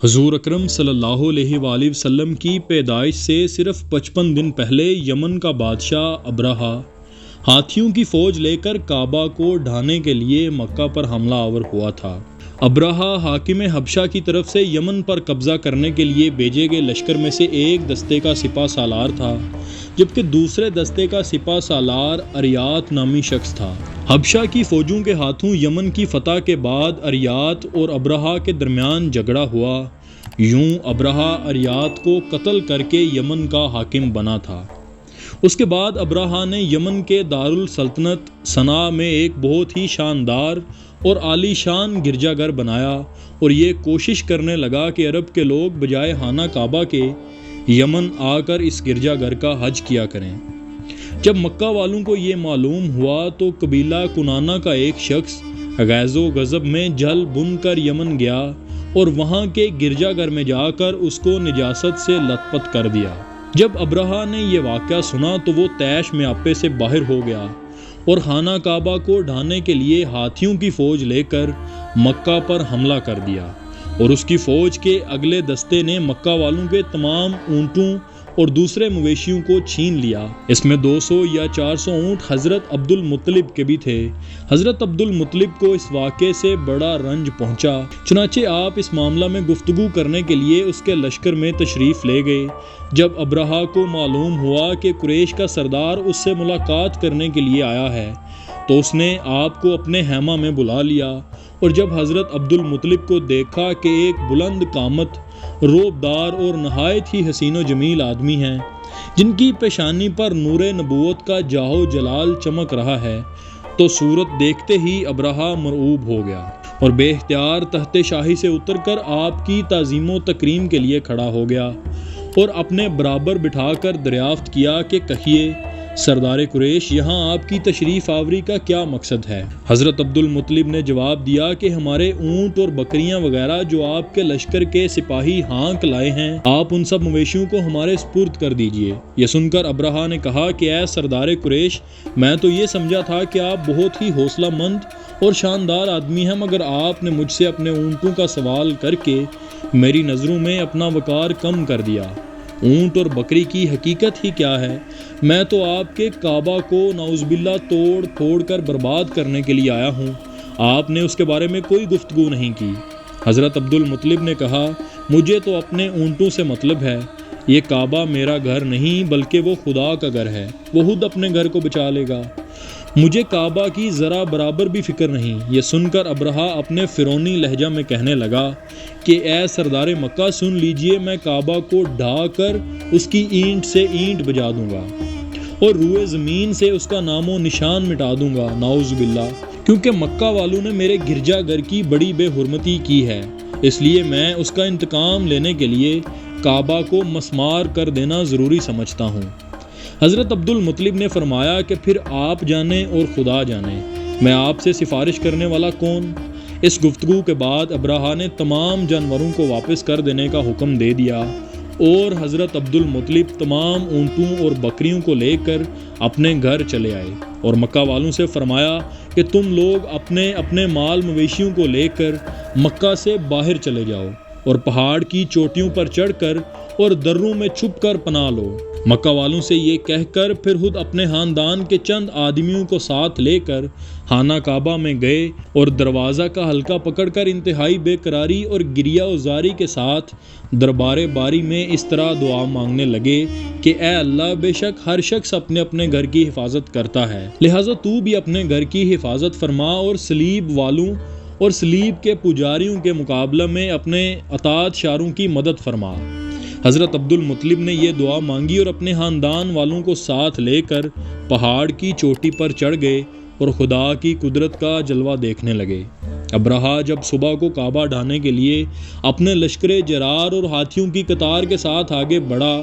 حضور اکرم صلی اللہ علیہ وآلہ وسلم کی پیدائش سے صرف 55 دن پہلے یمن کا بادشاہ ابرہہ ہاتھیوں کی فوج لے کر کعبہ کو ڈھانے کے لیے مکہ پر حملہ آور ہوا تھا۔ ابرہہ حاکم حبشہ کی طرف سے یمن پر قبضہ کرنے کے لیے بھیجے گئے لشکر میں سے ایک دستے کا سپہ سالار تھا، جبکہ دوسرے دستے کا سپہ سالار اریات نامی شخص تھا۔ حبشہ کی فوجوں کے ہاتھوں یمن کی فتح کے بعد اریات اور ابرہہ کے درمیان جھگڑا ہوا۔ یوں ابرہہ اریات کو قتل کر کے یمن کا حاکم بنا تھا۔ اس کے بعد ابرہہ نے یمن کے دارالسلطنت صنعا میں ایک بہت ہی شاندار اور عالی شان گرجا گھر بنایا اور یہ کوشش کرنے لگا کہ عرب کے لوگ بجائے خانہ کعبہ کے یمن آ کر اس گرجا گھر کا حج کیا کریں۔ جب مکہ والوں کو یہ معلوم ہوا تو قبیلہ کنانہ کا ایک شخص غیظ و غضب میں جل بن کر یمن گیا اور وہاں کے گرجا گھر میں جا کر اس کو نجاست سے لت پت کر دیا۔ جب ابرہہ نے یہ واقعہ سنا تو وہ طیش میں آپے سے باہر ہو گیا اور خانہ کعبہ کو ڈھانے کے لیے ہاتھیوں کی فوج لے کر مکہ پر حملہ کر دیا، اور اس کی فوج کے اگلے دستے نے مکہ والوں کے تمام اونٹوں اور دوسرے مویشیوں کو چھین لیا۔ اس میں 200 یا 400 اونٹ حضرت عبد المطلب کے بھی تھے۔ حضرت عبد المطلب کو اس واقعے سے بڑا رنج پہنچا، چنانچہ آپ اس معاملہ میں گفتگو کرنے کے لیے اس کے لشکر میں تشریف لے گئے۔ جب ابرہہ کو معلوم ہوا کہ قریش کا سردار اس سے ملاقات کرنے کے لیے آیا ہے تو اس نے آپ کو اپنے خیمہ میں بلا لیا، اور جب حضرت عبد المطلب کو دیکھا کہ ایک بلند قامت، روبدار اور نہایت ہی حسین و جمیل آدمی ہیں جن کی پیشانی پر نور نبوت کا جاہ و جلال چمک رہا ہے، تو صورت دیکھتے ہی ابرہہ مرعوب ہو گیا اور بے اختیار تخت شاہی سے اتر کر آپ کی تعظیم و تکریم کے لیے کھڑا ہو گیا اور اپنے برابر بٹھا کر دریافت کیا کہ کہیے سردار قریش، یہاں آپ کی تشریف آوری کا کیا مقصد ہے؟ حضرت عبد المطلب نے جواب دیا کہ ہمارے اونٹ اور بکریاں وغیرہ جو آپ کے لشکر کے سپاہی ہانک لائے ہیں، آپ ان سب مویشیوں کو ہمارے سپرد کر دیجئے۔ یہ سن کر ابرہہ نے کہا کہ اے سردار قریش، میں تو یہ سمجھا تھا کہ آپ بہت ہی حوصلہ مند اور شاندار آدمی ہیں، مگر آپ نے مجھ سے اپنے اونٹوں کا سوال کر کے میری نظروں میں اپنا وقار کم کر دیا۔ اونٹ اور بکری کی حقیقت ہی کیا ہے؟ میں تو آپ کے کعبہ کو نعوذ باللہ توڑ پھوڑ کر برباد کرنے کے لیے آیا ہوں، آپ نے اس کے بارے میں کوئی گفتگو نہیں کی۔ حضرت عبد المطلب نے کہا، مجھے تو اپنے اونٹوں سے مطلب ہے، یہ کعبہ میرا گھر نہیں بلکہ وہ خدا کا گھر ہے، وہ خود اپنے گھر کو بچا لے گا، مجھے کعبہ کی ذرا برابر بھی فکر نہیں۔ یہ سن کر ابرہہ اپنے فرعونی لہجہ میں کہنے لگا کہ اے سردار مکہ، سن لیجئے، میں کعبہ کو ڈھا کر اس کی اینٹ سے اینٹ بجا دوں گا اور روئے زمین سے اس کا نام و نشان مٹا دوں گا، نعوذ باللہ، کیونکہ مکہ والوں نے میرے گرجا گھر کی بڑی بے حرمتی کی ہے، اس لیے میں اس کا انتقام لینے کے لیے کعبہ کو مسمار کر دینا ضروری سمجھتا ہوں۔ حضرت عبد المطلب نے فرمایا کہ پھر آپ جانیں اور خدا جانے، میں آپ سے سفارش کرنے والا کون؟ اس گفتگو کے بعد ابرہہ نے تمام جانوروں کو واپس کر دینے کا حکم دے دیا اور حضرت عبد المطلب تمام اونٹوں اور بکریوں کو لے کر اپنے گھر چلے آئے اور مکہ والوں سے فرمایا کہ تم لوگ اپنے اپنے مال مویشیوں کو لے کر مکہ سے باہر چلے جاؤ اور پہاڑ کی چوٹیوں پر چڑھ کر اور دروں میں چھپ کر پناہ لو۔ مکہ والوں سے یہ کہہ کر پھر خود اپنے خاندان کے چند آدمیوں کو ساتھ لے کر خانہ کعبہ میں گئے اور دروازہ کا حلقہ پکڑ کر انتہائی بے قراری اور گریہ و زاری کے ساتھ دربار باری میں اس طرح دعا مانگنے لگے کہ اے اللہ، بے شک ہر شخص اپنے اپنے گھر کی حفاظت کرتا ہے، لہٰذا تو بھی اپنے گھر کی حفاظت فرما اور صلیب والوں اور صلیب کے پجاریوں کے مقابلہ میں اپنے اطاعت شاروں کی مدد فرما۔ حضرت عبد المطلب نے یہ دعا مانگی اور اپنے خاندان والوں کو ساتھ لے کر پہاڑ کی چوٹی پر چڑھ گئے اور خدا کی قدرت کا جلوہ دیکھنے لگے۔ ابرہہ جب صبح کو کعبہ ڈھانے کے لیے اپنے لشکر جرار اور ہاتھیوں کی قطار کے ساتھ آگے بڑھا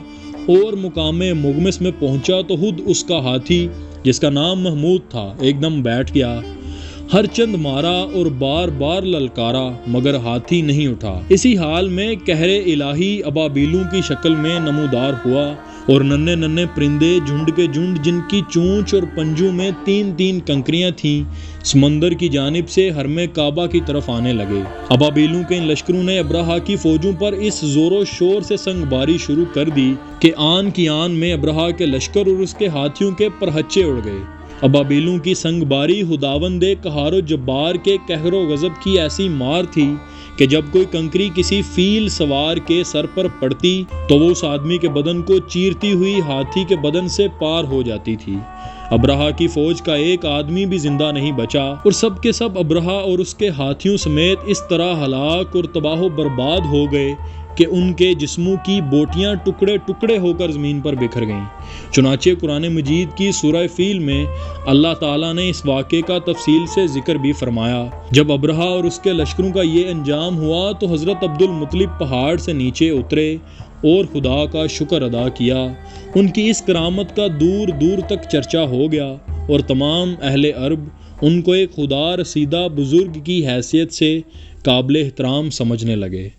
اور مقام مغمس میں پہنچا تو خود اس کا ہاتھی، جس کا نام محمود تھا، ایک دم بیٹھ گیا۔ ہر چند مارا اور بار بار للکارا مگر ہاتھی نہیں اٹھا۔ اسی حال میں قہر الہی ابابیلوں کی شکل میں نمودار ہوا اور ننھے ننھے پرندے جھنڈ کے جھنڈ جن کی چونچ اور پنجوں میں 3 کنکریاں تھیں سمندر کی جانب سے حرم کعبہ کی طرف آنے لگے۔ ابابیلوں کے ان لشکروں نے ابرہہ کی فوجوں پر اس زور و شور سے سنگ باری شروع کر دی کہ آن کی آن میں ابرہہ کے لشکر اور اس کے ہاتھیوں کے پرہچے اڑ گئے۔ ابابیلوں کی سنگ باری خداوند قہار و جبار کے قہر و غضب کی ایسی مار تھی کہ جب کوئی کنکری کسی فیل سوار کے سر پر پڑتی تو وہ اس آدمی کے بدن کو چیرتی ہوئی ہاتھی کے بدن سے پار ہو جاتی تھی۔ ابرہہ کی فوج کا ایک آدمی بھی زندہ نہیں بچا اور سب کے سب ابرہہ اور اس کے ہاتھیوں سمیت اس طرح ہلاک اور تباہ و برباد ہو گئے کہ ان کے جسموں کی بوٹیاں ٹکڑے ٹکڑے ہو کر زمین پر بکھر گئیں۔ چنانچہ قرآن مجید کی سورہ فیل میں اللہ تعالیٰ نے اس واقعے کا تفصیل سے ذکر بھی فرمایا۔ جب ابرہہ اور اس کے لشکروں کا یہ انجام ہوا تو حضرت عبد المطلب پہاڑ سے نیچے اترے اور خدا کا شکر ادا کیا۔ ان کی اس کرامت کا دور دور تک چرچا ہو گیا اور تمام اہل عرب ان کو ایک خدا رسیدہ بزرگ کی حیثیت سے قابل احترام سمجھنے لگے۔